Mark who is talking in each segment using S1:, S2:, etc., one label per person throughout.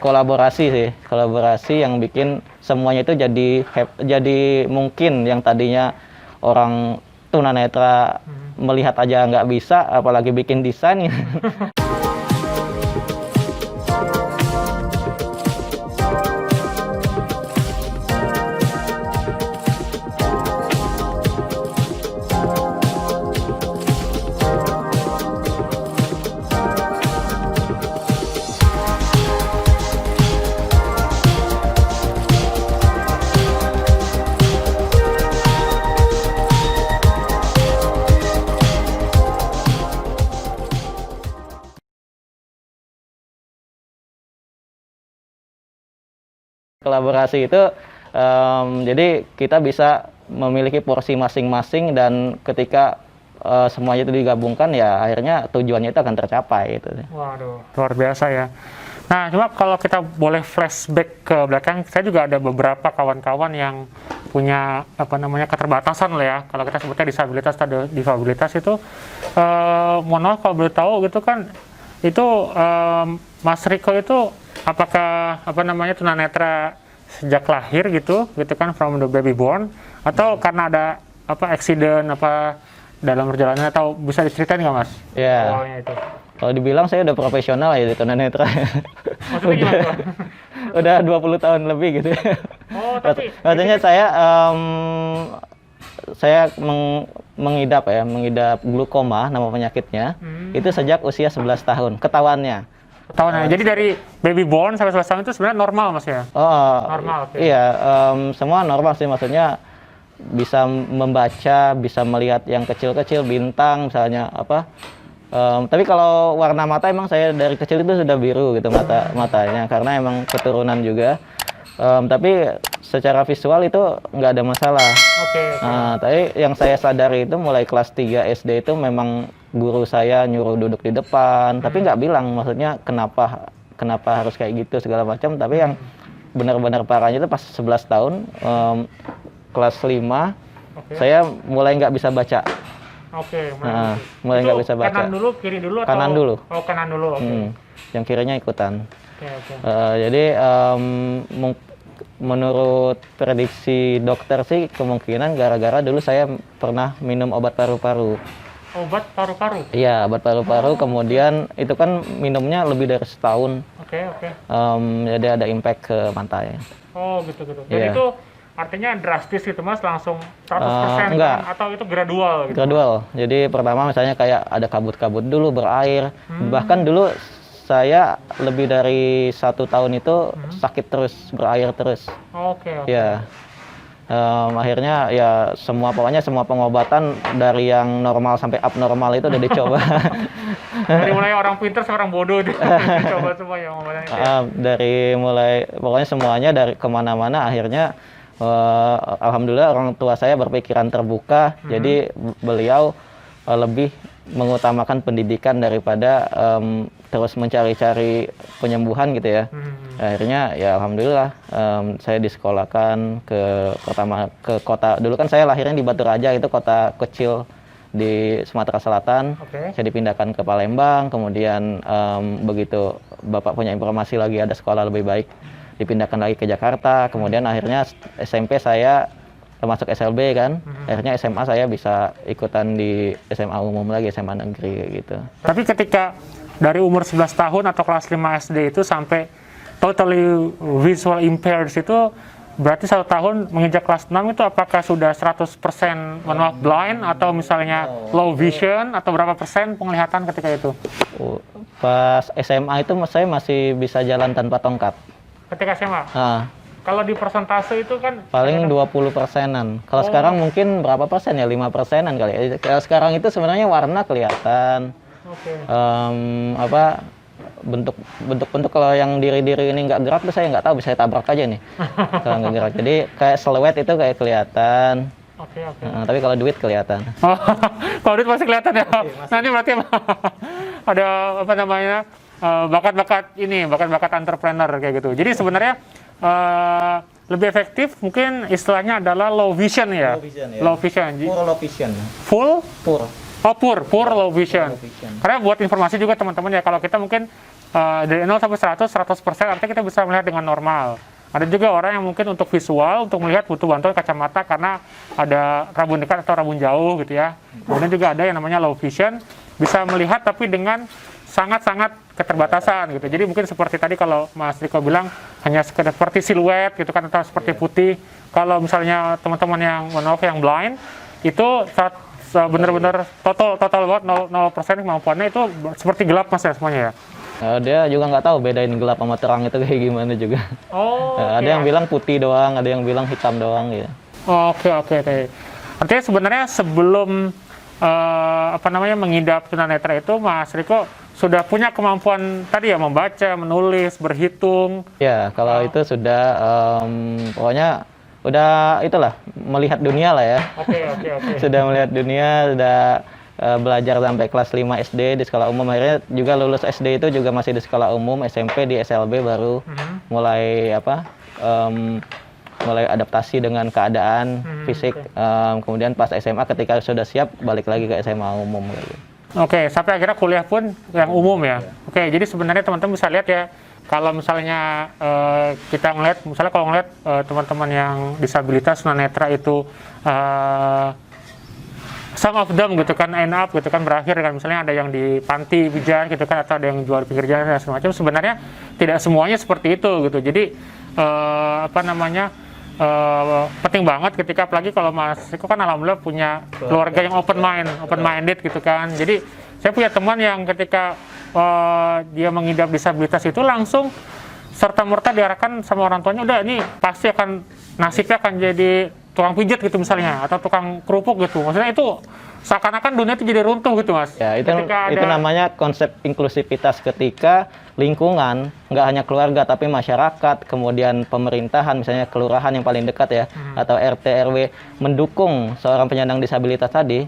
S1: kolaborasi sih, kolaborasi yang bikin semuanya itu jadi mungkin. Yang tadinya orang tunanetra melihat aja nggak bisa, apalagi bikin desain. Kolaborasi itu jadi kita bisa memiliki porsi masing-masing, dan ketika semuanya itu digabungkan ya akhirnya tujuannya itu akan tercapai gitu.
S2: Waduh, luar biasa ya. Nah, cuma kalau kita boleh flashback ke belakang, saya juga ada beberapa kawan-kawan yang punya keterbatasan lah ya. Kalau kita sebutnya disabilitas atau difabilitas itu, mohon maaf kalau boleh tahu gitu kan, itu Mas Riko itu apakah tunanetra sejak lahir gitu kan, from the baby born, atau karena ada accident dalam perjalanan, atau bisa diceritain nggak Mas?
S1: Ya.
S2: Awalnya itu.
S1: Kalau dibilang saya udah profesional ya di tunanetra. Udah 20 tahun lebih gitu.
S2: Oh, tapi
S1: katanya saya mengidap glukoma, nama penyakitnya. Itu sejak usia 11 tahun ketahuannya.
S2: Jadi dari baby born sampai 11 tahun itu sebenarnya normal Mas ya?
S1: Oh,
S2: normal. Okay.
S1: Iya, semua normal sih, maksudnya bisa membaca, bisa melihat yang kecil-kecil, bintang misalnya tapi kalau warna mata emang saya dari kecil itu sudah biru gitu matanya, karena emang keturunan juga. Tapi secara visual itu nggak ada masalah.
S2: Okay.
S1: Tapi yang saya sadari itu mulai kelas 3 SD itu memang guru saya nyuruh duduk di depan, tapi nggak bilang maksudnya kenapa harus kayak gitu segala macam. Tapi yang benar-benar parahnya itu pas 11 tahun, kelas 5, saya mulai nggak bisa baca. Mulai nggak bisa baca.
S2: Kanan dulu, kiri dulu, atau?
S1: Kanan dulu.
S2: Oh, kanan dulu, oke.
S1: Yang kirinya ikutan.
S2: Okay.
S1: Jadi menurut prediksi dokter sih kemungkinan gara-gara dulu saya pernah minum obat paru-paru.
S2: Obat paru-paru?
S1: Iya, obat paru-paru. Kemudian itu kan minumnya lebih dari setahun.
S2: Oke.
S1: Jadi ada impact ke matanya.
S2: Oh, gitu. Jadi itu artinya drastis gitu Mas, langsung 100%
S1: enggak.
S2: Kan? Atau itu gradual gitu?
S1: Gradual. Jadi pertama misalnya kayak ada kabut-kabut dulu, berair. Bahkan dulu saya lebih dari 1 tahun itu sakit terus, berair terus.
S2: Oke.
S1: Ya. Akhirnya ya pokoknya semua pengobatan dari yang normal sampai abnormal itu udah dicoba.
S2: Dari mulai orang pintar sampai orang bodoh dicoba semua ya
S1: pokoknya semuanya dari kemana-mana. Akhirnya alhamdulillah orang tua saya berpikiran terbuka. Jadi beliau lebih mengutamakan pendidikan daripada terus mencari-cari penyembuhan gitu ya. Akhirnya ya alhamdulillah saya disekolahkan ke kota. Dulu kan saya lahirnya di Batu Raja, itu kota kecil di Sumatera Selatan. Saya dipindahkan ke Palembang, kemudian begitu Bapak punya informasi lagi ada sekolah lebih baik, dipindahkan lagi ke Jakarta. Kemudian akhirnya SMP saya termasuk SLB kan, akhirnya SMA saya bisa ikutan di SMA umum lagi, SMA negeri gitu.
S2: Tapi ketika dari umur 11 tahun atau kelas 5 SD itu sampai totally visual impaired itu, berarti 1 tahun menginjak kelas 6 itu apakah sudah 100% manual blind, atau misalnya low vision, atau berapa persen penglihatan ketika itu?
S1: Pas SMA itu saya masih bisa jalan tanpa tongkat.
S2: Ketika SMA? Kalau di persentase itu kan
S1: paling 20%-an. Kalau sekarang mungkin berapa persen ya? 5%-an kali ya. Kalau sekarang itu sebenarnya warna kelihatan. Bentuk kalau yang diri-diri ini nggak gerak tuh saya nggak tahu, bisa saya tabrak aja nih. Kalau nggak gerak. Jadi kayak siluet itu kayak kelihatan. Tapi kalau duit kelihatan.
S2: Kalau duit masih kelihatan ya. Nanti berarti ada bakat-bakat entrepreneur kayak gitu. Jadi sebenarnya lebih efektif mungkin istilahnya adalah low vision ya. Low vision.
S1: Poor low vision.
S2: Poor low vision. Karena buat informasi juga teman-teman ya, kalau kita mungkin dari 0 sampai 100% artinya kita bisa melihat dengan normal. Ada juga orang yang mungkin untuk visual, untuk melihat butuh bantuan kacamata karena ada rabun dekat atau rabun jauh gitu ya. Kemudian juga ada yang namanya low vision, bisa melihat tapi dengan sangat-sangat keterbatasan gitu. Jadi mungkin seperti tadi kalau Mas Riko bilang hanya sekedar seperti siluet gitu kan, atau seperti putih. Kalau misalnya teman-teman yang yang blind, itu benar-benar total banget 0% kemampuannya itu seperti gelap Mas ya semuanya ya.
S1: Dia juga nggak tahu bedain gelap sama terang itu kayak gimana juga. Ada yang bilang putih doang, ada yang bilang hitam doang ya.
S2: Oke. Artinya sebenarnya sebelum mengidap tunanetra itu Mas Riko sudah punya kemampuan tadi ya, membaca, menulis, berhitung.
S1: Ya, kalau itu sudah pokoknya udah itulah melihat dunia lah ya.
S2: Oke.
S1: Sudah melihat dunia, sudah belajar sampai kelas 5 SD di sekolah umum. Akhirnya juga lulus SD itu juga masih di sekolah umum, SMP di SLB baru mulai mulai adaptasi dengan keadaan fisik. Kemudian pas SMA ketika sudah siap balik lagi ke SMA umum gitu.
S2: Oke, sampai akhirnya kuliah pun yang umum ya. Oke, jadi sebenarnya teman-teman bisa lihat ya, kalau misalnya kita ngeliat, misalnya kalau ngeliat teman-teman yang disabilitas tunanetra itu some of them gitu kan end up gitu kan, berakhir kan, misalnya ada yang di panti pijat gitu kan, atau ada yang jual di pinggir jalan dan semacam. Sebenarnya tidak semuanya seperti itu gitu. Jadi penting banget ketika, apalagi kalau Mas Riko kan alhamdulillah punya keluarga yang open minded gitu kan. Jadi saya punya teman yang ketika dia mengidap disabilitas itu langsung serta-merta diarahkan sama orang tuanya, udah ini pasti akan nasibnya akan jadi tukang pijat gitu misalnya, atau tukang kerupuk gitu. Maksudnya itu seakan-akan dunia itu jadi runtuh gitu Mas.
S1: Ya, itu namanya konsep inklusivitas, ketika lingkungan, nggak hanya keluarga tapi masyarakat, kemudian pemerintahan, misalnya kelurahan yang paling dekat ya, atau RT RW mendukung seorang penyandang disabilitas tadi.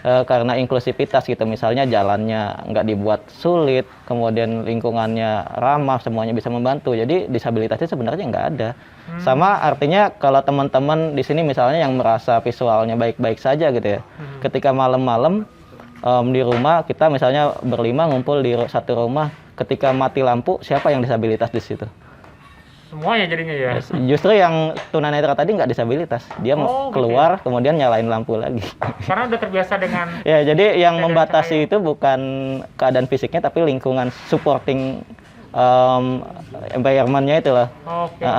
S1: Karena inklusivitas gitu, misalnya jalannya nggak dibuat sulit, kemudian lingkungannya ramah, semuanya bisa membantu, jadi disabilitasnya sebenarnya nggak ada. Sama artinya kalau teman-teman di sini misalnya yang merasa visualnya baik-baik saja gitu ya, ketika malam-malam di rumah kita misalnya berlima ngumpul di satu rumah, ketika mati lampu siapa yang disabilitas di situ?
S2: Semuanya jadinya ya.
S1: Justru yang tunanetra tadi nggak disabilitas, dia keluar gitu. Kemudian nyalain lampu lagi.
S2: Karena udah terbiasa dengan.
S1: Ya, jadi yang membatasi itu bukan keadaan fisiknya tapi lingkungan supporting environment-nya itu loh.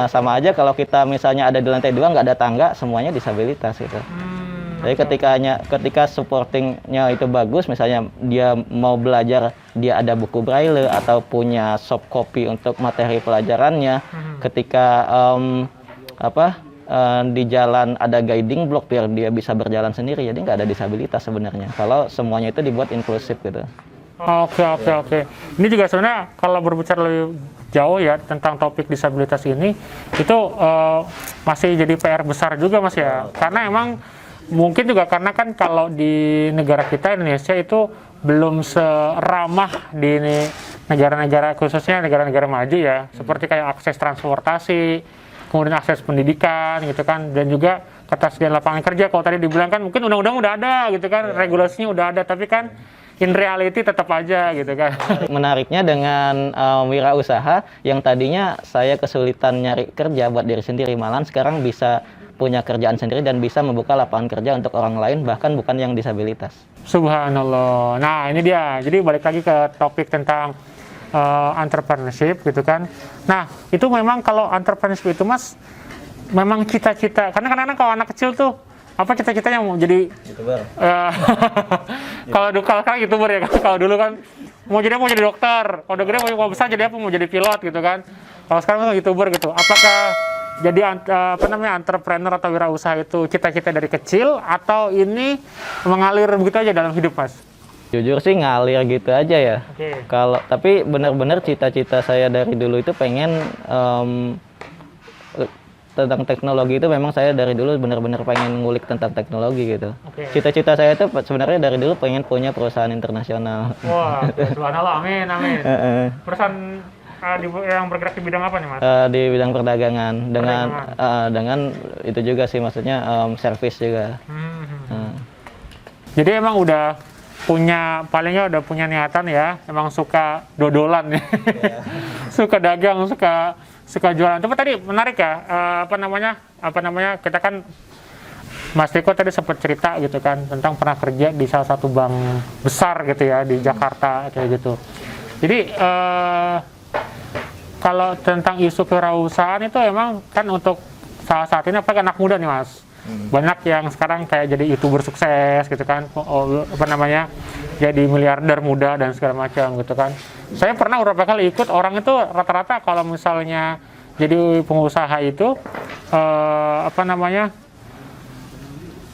S1: Sama aja kalau kita misalnya ada di lantai 2 nggak ada tangga, semuanya disabilitas gitu. Jadi ketika supportingnya itu bagus, misalnya dia mau belajar, dia ada buku braille atau punya soft copy untuk materi pelajarannya. Ketika di jalan ada guiding block biar dia bisa berjalan sendiri, jadi nggak ada disabilitas sebenarnya. Kalau semuanya itu dibuat inklusif gitu.
S2: Oke. Ini juga sebenarnya kalau berbicara lebih jauh ya tentang topik disabilitas ini, itu masih jadi PR besar juga Mas ya. Karena emang mungkin juga karena kan kalau di negara kita Indonesia itu belum seramah di negara-negara, khususnya negara-negara maju ya, seperti kayak akses transportasi, kemudian akses pendidikan gitu kan, dan juga ketersediaan lapangan kerja. Kalau tadi dibilang kan mungkin undang-undang udah ada gitu kan, regulasinya udah ada, tapi kan in reality tetap aja gitu kan.
S1: Menariknya dengan wirausaha yang tadinya saya kesulitan nyari kerja buat diri sendiri, malahan sekarang bisa punya kerjaan sendiri dan bisa membuka lapangan kerja untuk orang lain, bahkan bukan yang disabilitas.
S2: Subhanallah. Nah ini dia, jadi balik lagi ke topik tentang entrepreneurship gitu kan. Nah itu memang kalau entrepreneurship itu Mas, memang cita-cita, karena kadang-kadang kalau anak kecil tuh apa cita-citanya mau jadi YouTuber. Kalau sekarang YouTuber ya, kalau dulu kan mau jadi dokter, kalau udah gede mau besar jadi apa, mau jadi pilot gitu kan. Kalau sekarang kan YouTuber gitu. Apakah jadi entrepreneur atau wirausaha itu cita-cita dari kecil, atau ini mengalir begitu aja dalam hidup Mas?
S1: Jujur sih ngalir gitu aja ya. Tapi benar-benar cita-cita saya dari dulu itu pengen tentang teknologi, itu memang saya dari dulu benar-benar pengen ngulik tentang teknologi gitu. Cita-cita saya itu sebenarnya dari dulu pengen punya perusahaan internasional.
S2: Wah, subhanallah, amin. Perusahaan yang bergerak di bidang apa nih Mas?
S1: Di bidang perdagangan dengan itu juga sih, maksudnya service juga.
S2: Jadi emang udah palingnya udah punya niatan ya, emang suka dodolan ya. Suka dagang, suka jualan. Tapi tadi menarik ya, apa namanya kita kan Mas Riko tadi sempat cerita gitu kan tentang pernah kerja di salah satu bank besar gitu ya di Jakarta kayak gitu. Jadi kalau tentang isu kewirausahaan itu emang kan untuk salah satu ini apalagi anak muda nih Mas. Banyak yang sekarang kayak jadi YouTuber sukses gitu kan, jadi miliarder muda dan segala macam gitu kan. Saya pernah beberapa kali ikut, orang itu rata-rata kalau misalnya jadi pengusaha itu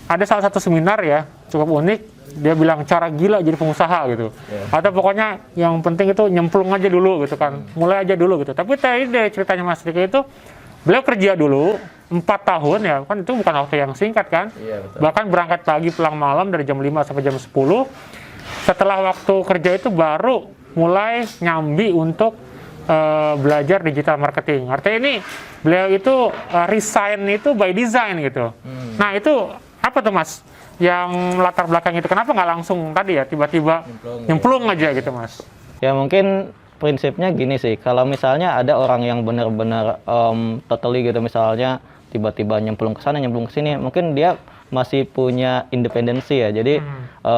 S2: ada salah satu seminar ya cukup unik, dia bilang cara gila jadi pengusaha gitu. Atau pokoknya yang penting itu nyemplung aja dulu gitu kan, mulai aja dulu gitu. Tapi tadi dari ceritanya Mas Riko itu, beliau kerja dulu 4 tahun ya, kan itu bukan waktu yang singkat kan. Bahkan berangkat pagi pulang malam dari jam 5 sampai jam 10. Setelah waktu kerja itu baru mulai nyambi untuk belajar digital marketing. Artinya ini beliau itu resign itu by design gitu. Nah itu apa tuh Mas yang latar belakang itu? Kenapa nggak langsung tadi ya tiba-tiba nyemplung aja gitu Mas?
S1: Ya mungkin prinsipnya gini sih, kalau misalnya ada orang yang benar-benar totally gitu, misalnya tiba-tiba nyemplung ke sana, nyemplung ke sini, mungkin dia masih punya independensi ya. Jadi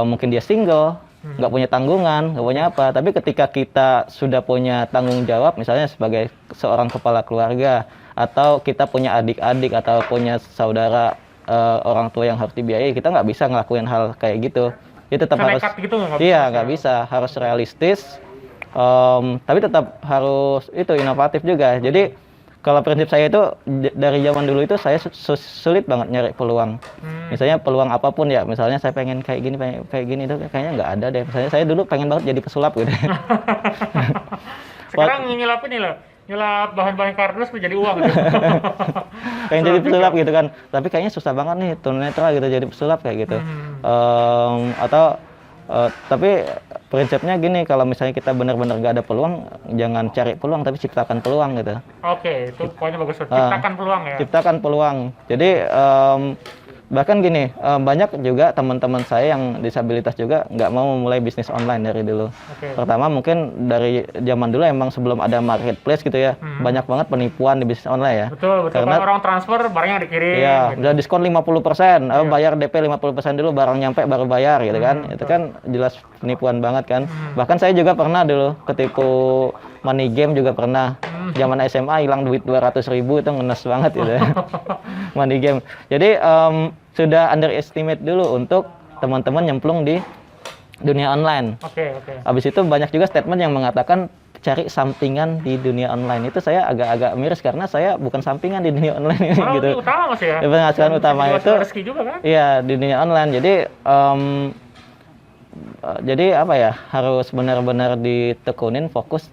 S1: mungkin dia single, nggak punya tanggungan, nggak punya apa. Tapi ketika kita sudah punya tanggung jawab, misalnya sebagai seorang kepala keluarga, atau kita punya adik-adik atau punya saudara, orang tua yang harus dibiayai, kita nggak bisa ngelakuin hal kayak gitu. Itu tetap harus,
S2: gitu,
S1: iya nggak bisa, harus realistis. Tapi tetap harus itu inovatif juga. Jadi kalau prinsip saya itu dari zaman dulu itu saya sulit banget nyari peluang. Misalnya peluang apapun ya, misalnya saya pengen kayak gini itu kayaknya nggak ada deh. Misalnya saya dulu pengen banget jadi pesulap gitu.
S2: Sekarang nyulap ini loh, nyulap bahan-bahan kardus menjadi uang gitu.
S1: Pengen jadi pesulap gitu kan. Tapi kayaknya susah banget nih tunanetra gitu jadi pesulap kayak gitu. Tapi prinsipnya gini, kalau misalnya kita benar-benar nggak ada peluang, jangan cari peluang tapi ciptakan peluang gitu.
S2: Oke, itu poinnya bagus. Ciptakan peluang ya.
S1: Ciptakan peluang. Jadi bahkan gini, banyak juga teman-teman saya yang disabilitas juga nggak mau memulai bisnis online dari dulu. Pertama mungkin dari zaman dulu emang sebelum ada marketplace gitu ya, banyak banget penipuan di bisnis online ya.
S2: Betul. Karena orang transfer barangnya dikirim.
S1: Iya, udah diskon 50%, bayar DP 50% dulu, barang nyampe baru bayar gitu kan. Itu kan jelas penipuan banget kan. Bahkan saya juga pernah dulu ketipu money game juga pernah. Zaman SMA hilang duit 200.000 itu ngenes banget gitu ya. Money game. Jadi sudah underestimate dulu untuk teman-teman nyemplung di dunia online. Habis itu banyak juga statement yang mengatakan cari sampingan di dunia online. Itu saya agak-agak miris karena saya bukan sampingan di dunia online ini gitu.
S2: Itu utama Mas ya.
S1: Penghasilan utama itu
S2: rezeki juga kan?
S1: Iya, di dunia online. Jadi apa ya, harus benar-benar ditekunin, fokus